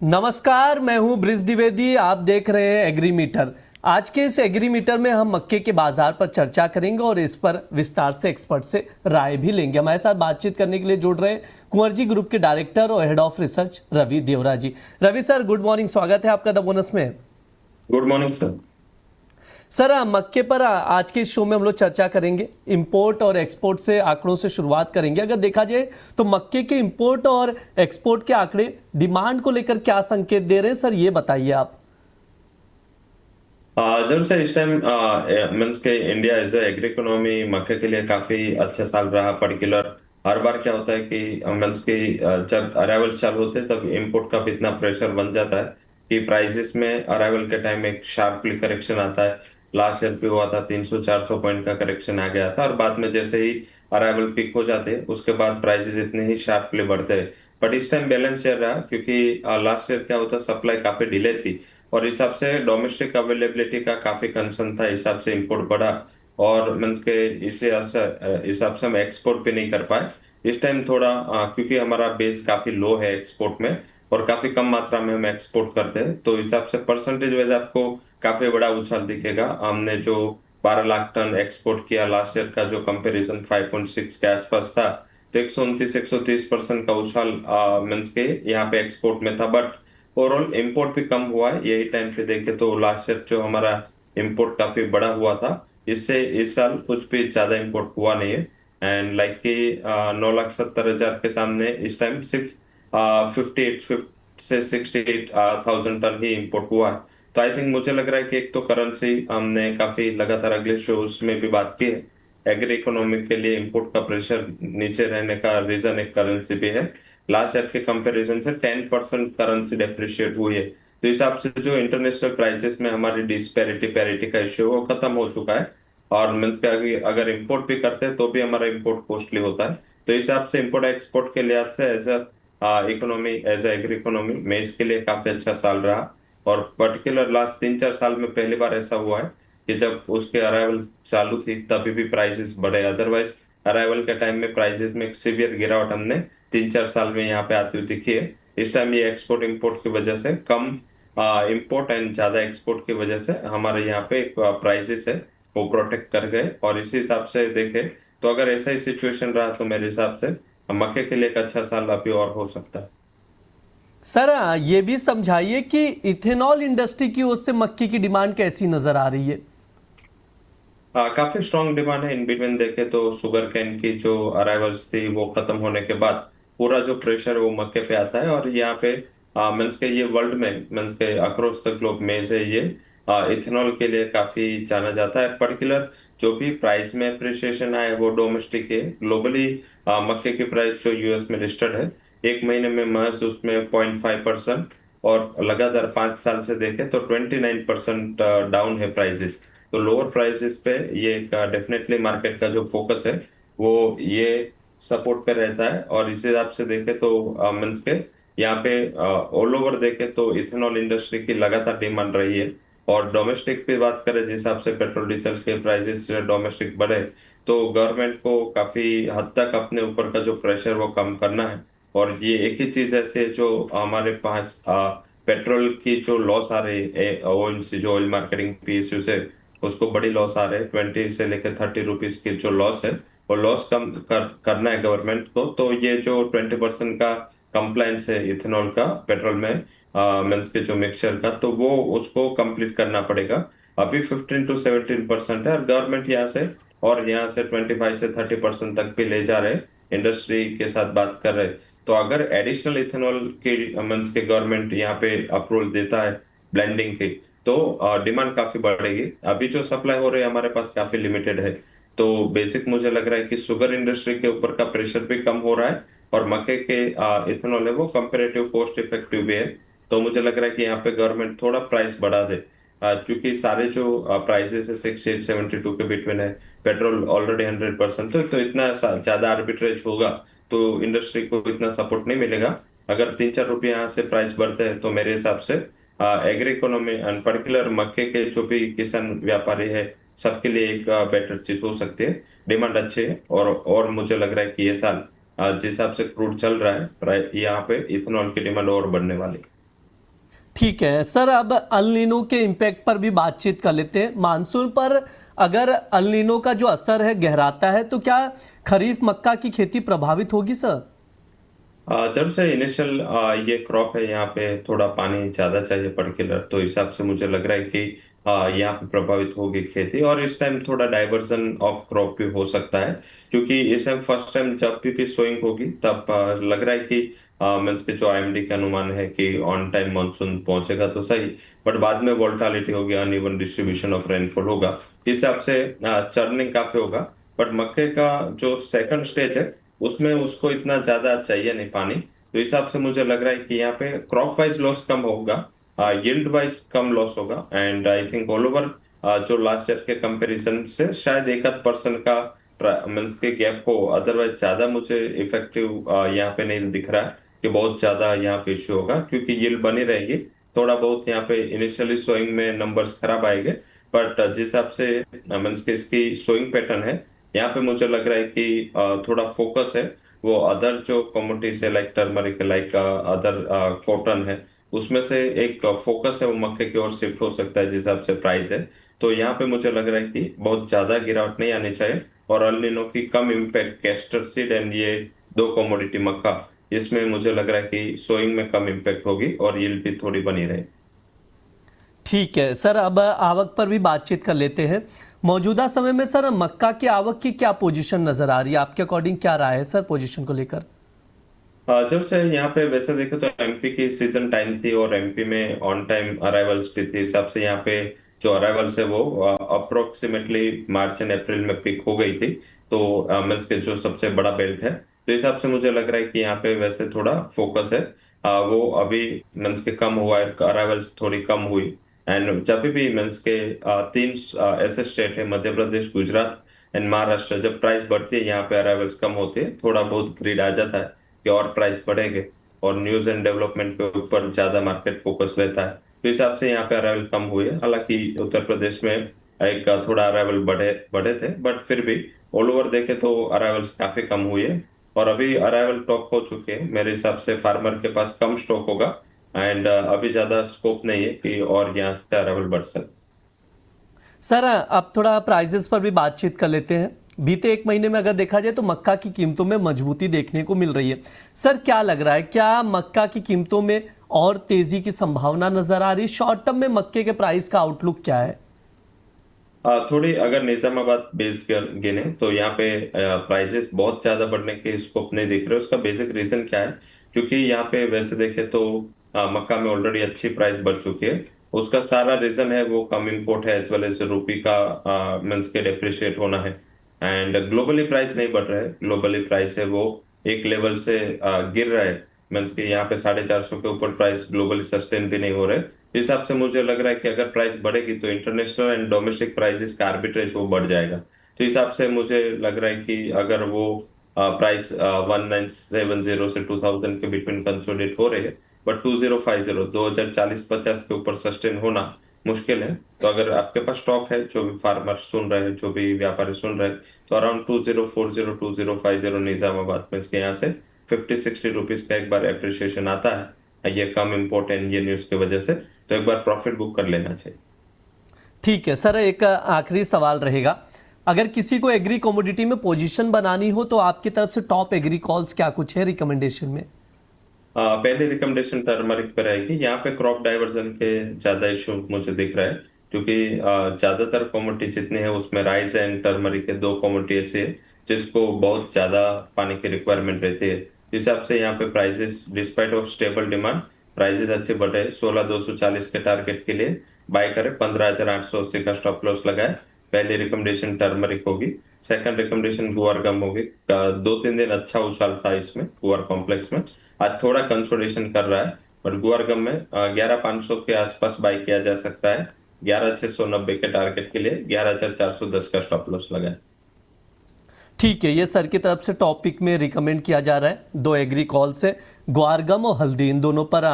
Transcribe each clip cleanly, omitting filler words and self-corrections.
नमस्कार, मैं हूं ब्रिज द्विवेदी। आप देख रहे हैं एग्रीमीटर। आज के इस एग्रीमीटर में हम मक्के के बाजार पर चर्चा करेंगे और इस पर विस्तार से एक्सपर्ट से राय भी लेंगे। हमारे साथ बातचीत करने के लिए जुड़ रहे कुंवर जी ग्रुप के डायरेक्टर और head of research Ravi Deora ji. Ravi sir, good morning, स्वागत है आपका द बोनस में। Good morning sir. सर, मक्के पर आज के इस शो में हम लोग चर्चा करेंगे। इंपोर्ट और एक्सपोर्ट से आंकड़ों से शुरुआत करेंगे। अगर देखा जाए तो मक्के के इंपोर्ट और एक्सपोर्ट के आंकड़े डिमांड को लेकर क्या संकेत दे रहे हैं, सर ये बताइए आप। जब से इस टाइम मीन्स के इंडिया एज एग्री इकोनॉमी मक्के के लिए काफी अच्छा साल रहा। पर्टिकुलर हर बार क्या होता है कि मीन्स की जब अराइवल चालू होते हैं तब इंपोर्ट का भी इतना प्रेशर बन जाता है कि प्राइसेस में अराइवल के टाइम एक शार्पली करेक्शन आता है। लास्ट ईयर भी हुआ था, 300-400 पॉइंट का करेक्शन आ गया था और बाद में जैसे ही अराइवल पिक हो जाते उसके बाद प्राइसेस इतने ही शार्पली बढ़ते हैं। बट इस टाइम बैलेंस चल रहा क्योंकि लास्ट ईयर क्या होता, सप्लाई काफी डिले थी और हिसाब से डोमेस्टिक अवेलेबिलिटी का काफी कंसर्न था, हिसाब से इंपोर्ट बढ़ा और मीन्स के इसे हिसाब से हम एक्सपोर्ट भी नहीं कर पाए। इस टाइम थोड़ा क्योंकि हमारा बेस काफी लो है एक्सपोर्ट में और काफी कम मात्रा में हम एक्सपोर्ट करते हैं, तो हिसाब से परसेंटेज वाइज आपको काफी बड़ा उछाल दिखेगा। हमने जो 12 लाख टन एक्सपोर्ट किया लास्ट ईयर का जो कंपैरिजन 5.6 के आसपास था, तो 129-130% का उछाल मीन्स के यहाँ पे एक्सपोर्ट में था। बट ओवरऑल इंपोर्ट भी कम हुआ है। यही टाइम पे देखे तो लास्ट ईयर जो हमारा इंपोर्ट काफी बड़ा हुआ था, इससे इस साल कुछ भी ज्यादा इंपोर्ट हुआ नहीं है। एंड लाइक कि 9,70,000 के सामने इस टाइम सिर्फ 58 से 68,000 टन ही इंपोर्ट हुआ है। तो आई थिंक मुझे लग रहा है कि एक तो करेंसी हमने काफी लगातार अगले शोज में भी बात की है, एग्री इकोनॉमी के लिए इंपोर्ट का प्रेशर नीचे रहने का रीजन एक करेंसी भी है। लास्ट ईयर के कंपैरिजन से 10% करेंसी डेप्रिशिएट हुई है, तो हिसाब से जो इंटरनेशनल प्राइसेस में हमारी डिस्पैरिटी पैरिटी का इश्यू वो खत्म हो चुका है। और मीन्स का अगर इंपोर्ट भी करते हैं तो भी हमारा इंपोर्ट कॉस्टली होता है। तो हिसाब से इंपोर्ट एक्सपोर्ट के लिहाज से as economy as agri economy में इसके लिए काफी अच्छा साल रहा। और पर्टिकुलर लास्ट 3-4 साल में पहली बार ऐसा हुआ है कि जब उसके अराइवल चालू थी तभी भी प्राइसेस बढ़े। अदरवाइज अराइवल के टाइम में प्राइसेस में एक सीवियर गिरावट हमने 3-4 साल में यहाँ पे आती हुई दिखी है। इस टाइम ये एक्सपोर्ट इंपोर्ट की वजह से कम इंपोर्ट एंड ज्यादा एक्सपोर्ट की वजह से हमारे यहाँ पे एक प्राइसेस है वो प्रोटेक्ट कर गए। और इसी हिसाब से देखे तो अगर ऐसा ही सिचुएशन रहा तो मेरे हिसाब से मक्के के लिए एक अच्छा साल अभी और हो सकता है। सर, ये भी समझाइए कि इथेनॉल इंडस्ट्री की ओर से मक्के की डिमांड कैसी नजर आ रही है। काफी स्ट्रॉन्ग डिमांड है। इन बिटवीन देखे तो शुगर कैन की जो अराइवल्स थी वो खत्म होने के बाद पूरा जो प्रेशर वो मक्के पे आता है। और यहाँ पे मीन्स के ये वर्ल्ड में मीन्स के अक्रॉस द ग्लोब में से ये इथेनॉल के लिए काफी जाना जाता है। पर्टिकुलर जो भी प्राइस में अप्रिसिएशन आए वो डोमेस्टिक है। ग्लोबली मक्के की प्राइस जो यूएस में लिस्टेड है, एक महीने में महज उसमें 0.5% और लगातार 5 साल से देखे तो 29% डाउन है प्राइसेस। तो लोअर प्राइसेस पे ये डेफिनेटली मार्केट का जो फोकस है वो ये सपोर्ट पे रहता है। और इस हिसाब से देखे तो मीन्स के यहाँ पे ऑल ओवर देखे तो इथेनॉल इंडस्ट्री की लगातार डिमांड रही है। और डोमेस्टिक पे बात करें, जिस हिसाब से पेट्रोल डीजल के प्राइसेस डोमेस्टिक बढ़े तो गवर्नमेंट को काफी हद तक अपने ऊपर का जो प्रेशर वो कम करना है। और ये एक ही चीज ऐसे है जो हमारे पास पेट्रोल की जो लॉस आ रही है ओएमसी जो ऑयल मार्केटिंग पीएसयू से, उसको बड़ी लॉस आ रहे हैं। 20 से लेकर 30 रुपीज की जो लॉस है वो लॉस कम करना है गवर्नमेंट को। तो ये जो 20% का कंप्लायंस है इथेनॉल का पेट्रोल में मीन्स के जो मिक्सचर का, तो वो उसको कंप्लीट करना पड़ेगा। अभी 15 to 17% है और गवर्नमेंट यहाँ से 25 से 30% तक भी ले जा रहे, इंडस्ट्री के साथ बात कर रहे। तो अगर एडिशनल इथेनॉल की मीन्स के गवर्नमेंट यहाँ पे अप्रूवल देता है ब्लेंडिंग की, तो डिमांड काफी बढ़ेगी। अभी जो सप्लाई हो रही है हमारे पास काफी लिमिटेड है। तो बेसिक मुझे लग रहा है कि शुगर इंडस्ट्री के ऊपर का प्रेशर भी कम हो रहा है और मक्के के इथेनॉल है वो कंपेरेटिव कॉस्ट इफेक्टिव भी है। तो मुझे लग रहा है कि यहाँ पे गवर्नमेंट थोड़ा प्राइस बढ़ा दे, क्योंकि सारे जो प्राइसेस है 68-72 के बिटवीन है। पेट्रोल ऑलरेडी 100% तो इतना ज्यादा आर्बिट्रेज होगा तो इंडस्ट्री को इतना सपोर्ट नहीं मिलेगा। अगर 3-4 रुपये यहाँ से प्राइस बढ़ते हैं तो मेरे हिसाब से एग्री इकोनॉमी एंड पर्टिकुलर मक्के के जो भी किसान व्यापारी है सबके लिए एक बेटर चीज हो सकती है। डिमांड अच्छी है और मुझे लग रहा है कि ये साल जिस हिसाब से क्रूड चल रहा है यहाँ पे इथेनॉल की डिमांड और बढ़ने वाली है। ठीक है सर, अब अल नीनो के इम्पैक्ट पर भी बातचीत कर लेते हैं। मानसून पर अगर अल नीनो का जो असर है गहराता है तो क्या खरीफ मक्का की खेती प्रभावित होगी सर? जब से इनिशियल ये क्रॉप है, यहाँ पे थोड़ा पानी ज्यादा चाहिए पर्टिकुलर, तो हिसाब से मुझे लग रहा है कि यहाँ पे प्रभावित होगी खेती। और इस टाइम थोड़ा डाइवर्जन ऑफ क्रॉप भी हो सकता है, क्योंकि इस टाइम फर्स्ट टाइम जब भी सोइंग होगी तब लग रहा है कि मीन्स के जो आईएमडी का अनुमान है कि ऑन टाइम मानसून पहुंचेगा तो सही, बट बाद में वोलेटिलिटी होगी, अनइवन डिस्ट्रीब्यूशन ऑफ रेनफॉल होगा, इस हिसाब से चर्निंग काफी होगा। बट मक्के का जो सेकंड स्टेज है उसमें उसको इतना ज्यादा चाहिए नहीं पानी, तो इस हिसाब से मुझे लग रहा है कि यहाँ पे क्रॉप वाइज लॉस कम होगा, यील्ड वाइज कम लॉस होगा। And I think all over जो लास्ट ईयर के कंपैरिजन से शायद 1-8% का मीन्स के गैप हो, अदरवाइज ज्यादा मुझे इफेक्टिव यहाँ पे नहीं दिख रहा है कि बहुत ज्यादा यहाँ पे इश्यू होगा, क्योंकि यील्ड बनी रहेगी। थोड़ा बहुत यहाँ पे इनिशियली सोइंग में नंबर्स खराब आएंगे, बट जिस हिसाब से मीन्स के इसकी सोइंग पैटर्न है, यहाँ पे मुझे लग रहा है कि थोड़ा फोकस है वो अदर जो कमोडिटीज है, like turmeric, like other cotton है, उसमें से एक फोकस है वो मक्के की ओर शिफ्ट हो सकता है जिस हिसाब से प्राइस है। तो यहाँ पे मुझे लग रहा है कि बहुत ज्यादा गिरावट नहीं आनी चाहिए, और अल नीनो की कम इम्पैक्ट कैस्टर सीड एंड ये दो कमोडिटी मक्का, इसमें मुझे लग रहा है कि सोइंग में कम इम्पैक्ट होगी और यील्ड भी थोड़ी बनी रहेगी। ठीक है सर, अब आवक पर भी बातचीत कर लेते हैं। मौजूदा समय में सर मक्का की आवक की क्या पोजीशन नजर आ रही है, आपके अकॉर्डिंग क्या राय है सर पोजीशन को लेकर? जब से यहाँ पे वैसे देखे तो एमपी की सीजन टाइम थी और एमपी में ऑन टाइम अराइवल्स भी थी, हिसाब से यहाँ पे जो अराइवल्स है वो अप्रोक्सीमेटली मार्च एंड अप्रैल में पिक हो गई थी। तो मीन्स के जो सबसे बड़ा बेल्ट है, तो हिसाब से मुझे लग रहा है कि यहाँ पे वैसे थोड़ा फोकस है, वो अभी मीन्स के कम हुआ है, अराइवल्स थोड़ी कम हुई। एंड जब भी मीन्स के तीन ऐसे स्टेट है, मध्य प्रदेश, गुजरात एंड महाराष्ट्र, जब प्राइस बढ़ती है यहाँ पे अराइवल्स कम होते हैं, थोड़ा बहुत ग्रीड आ जाता है कि और प्राइस बढ़ेंगे, और न्यूज एंड डेवलपमेंट के ऊपर ज्यादा मार्केट फोकस रहता है, तो हिसाब से यहाँ पे अराइवल कम हुई है। हालांकि उत्तर प्रदेश में एक थोड़ा अराइवल बढ़े बढ़े थे, बट फिर भी ऑल ओवर देखे तो अराइवल्स काफी कम हुई है, और अभी अराइवल टॉप हो चुके हैं। मेरे हिसाब से फार्मर के पास कम स्टॉक होगा, एंड अभी ज्यादा स्कोप नहीं है कि और यहाँ से अराइवल बढ़ सके। सर अब थोड़ा प्राइजेस पर भी बातचीत कर लेते हैं। बीते एक महीने में अगर देखा जाए तो मक्का की कीमतों में मजबूती देखने को मिल रही है। सर क्या लग रहा है, क्या मक्का की कीमतों में और तेजी की संभावना नजर आ रही है? शॉर्ट टर्म में मक्के के प्राइस का आउटलुक क्या है? थोड़ी अगर निजामाबाद बेस्ड गिने तो यहाँ पे प्राइसेस बहुत ज्यादा बढ़ने के स्कोप नहीं दिख रहे। उसका बेसिक रीजन क्या है, क्योंकि यहाँ पे वैसे देखे तो मक्का में ऑलरेडी अच्छी प्राइस बढ़ चुकी है। उसका सारा रीजन है वो कम इंपोर्ट है, एज वेल एज रूपी का मीन्स के डेप्रिशिएट होना है। एंड ग्लोबली प्राइस नहीं बढ़ रहा है, ग्लोबली प्राइस है वो एक लेवल से गिर रहा है, मीन्स के यहाँ पे 450 के ऊपर प्राइस ग्लोबली सस्टेन भी नहीं हो रहे। इस हिसाब से मुझे लग रहा है कि अगर प्राइस बढ़ेगी तो इंटरनेशनल एंड डोमेस्टिक प्राइसेस का आर्बिट्रेज वो बढ़ जाएगा। तो इस हिसाब से मुझे लग रहा है कि अगर वो प्राइस 1970 से 2000 के बिटवीन कंसोलिडेट हो रहे हैं, बट 2050 2040-50 के ऊपर सस्टेन होना मुश्किल है। तो अगर आपके पास स्टॉक है, जो भी फार्मर सुन रहे हैं, जो भी व्यापारी सुन रहे हैं, तो अराउंड 2040-2050 निजामाबाद में इसके यहाँ से 50-60 रुपीज का एक बार एप्रिसिएशन आता है, ये कम इम्पोर्टेंट ये न्यूज की वजह से, तो एक बार प्रॉफिट बुक कर लेना चाहिए। ठीक है सर, एक आखिरी सवाल रहेगा। अगर किसी को एग्री कमोडिटी में पोजीशन बनानी हो तो आपकी तरफ से टॉप एग्री कॉल्स क्या कुछ है रिकमेंडेशन में? पहली रिकमेंडेशन टर्मरिक पे रहेगी। यहाँ पे क्रॉप डाइवर्जन के ज्यादा इशू मुझे दिख रहा है, क्योंकि ज्यादातर कमोडिटी जितने हैं उसमें राइस एंड टर्मरिक के दो कमोडिटी ऐसे है जिसको बहुत ज्यादा पानी की रिक्वायरमेंट रहती है। इस हिसाब से यहाँ पे prices despite of stable demand prices अच्छे बढ़े। 16,240 के टारगेट के लिए बाय करे, 15,880 का स्टॉप लॉस लगाए। पहली रिकमेंडेशन टर्मरिक होगी। सेकंड रिकमेंडेशन गुआर गम होगी। 2-3 दिन अच्छा उछाल था इसमें गुआर कॉम्प्लेक्स में, आज थोड़ा कंसोलिडेशन कर रहा है, बट गुआर गम में 11,500 के आसपास बाय किया जा सकता है। 11,690 के टारगेट के लिए 11,410 का स्टॉप लॉस लगाए। ठीक है, ये सर की तरफ से टॉपिक में रिकमेंड किया जा रहा है। दो एग्री कॉल से ग्वारगम और हल्दी, इन दोनों पर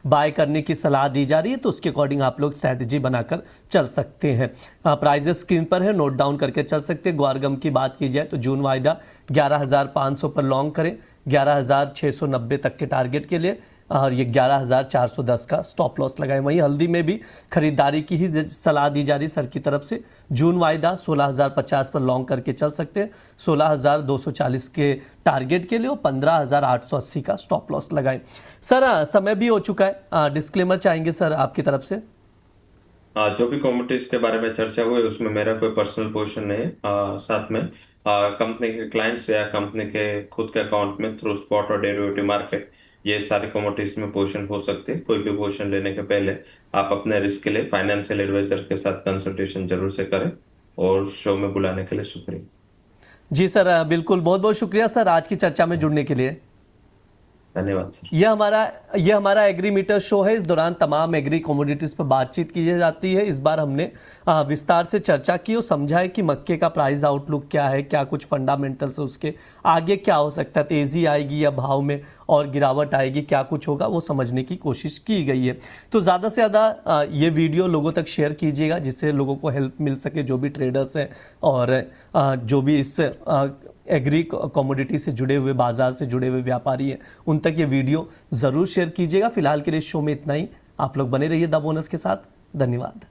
बाय करने की सलाह दी जा रही है, तो उसके अकॉर्डिंग आप लोग स्ट्रैटेजी बनाकर चल सकते हैं। प्राइजेस स्क्रीन पर है, नोट डाउन करके चल सकते हैं। ग्वारगम की बात की जाए तो जून वायदा 11,500 पर लॉन्ग करें, 11,690 तक के टारगट के लिए। और ये 11,410 का स्टॉप लॉस लगाए। वहीं हल्दी में भी खरीदारी की ही सलाह दी जा रही सर की तरफ से। जून वायदा 16,050 पर लॉन्ग करके चल सकते हैं, 16,240 के टारगेट के लिए और 15,880 का स्टॉप लॉस लगाएं। सर समय भी हो चुका है, डिस्क्लेमर चाहेंगे सर आपकी तरफ से? जो भी कमोडिटीज के बारे में चर्चा हुई उसमें मेरा कोई पर्सनल पोजीशन नहीं है। साथ में कंपनी के क्लाइंट्स या कंपनी के खुद के अकाउंट में थ्रू स्पॉट और डेरिवेटिव मार्केट ये सारे कमोडिटीज में पोजीशन हो सकते हैं। कोई भी पोजीशन लेने के पहले आप अपने रिस्क के लिए फाइनेंशियल एडवाइजर के साथ कंसल्टेशन जरूर से करें। और शो में बुलाने के लिए शुक्रिया। जी सर, बिल्कुल, बहुत बहुत शुक्रिया सर आज की चर्चा में जुड़ने के लिए। धन्यवाद सर। यह हमारा एग्री मीटर शो है। इस दौरान तमाम एग्री कमोडिटीज पर बातचीत की जाती है। इस बार हमने विस्तार से चर्चा की और समझा है कि मक्के का प्राइस आउटलुक क्या है, क्या कुछ फंडामेंटल्स है, उसके आगे क्या हो सकता है, तेजी आएगी या भाव में और गिरावट आएगी, क्या कुछ होगा, वो समझने की कोशिश की गई है। तो ज़्यादा से ज़्यादा ये वीडियो लोगों तक शेयर कीजिएगा जिससे लोगों को हेल्प मिल सके, जो भी ट्रेडर्स हैं और जो भी इस एग्री कमोडिटी से जुड़े हुए, बाजार से जुड़े हुए व्यापारी हैं, उन तक ये वीडियो ज़रूर शेयर कीजिएगा। फिलहाल के लिए शो में इतना ही। आप लोग बने रहिए द बोनस के साथ। धन्यवाद।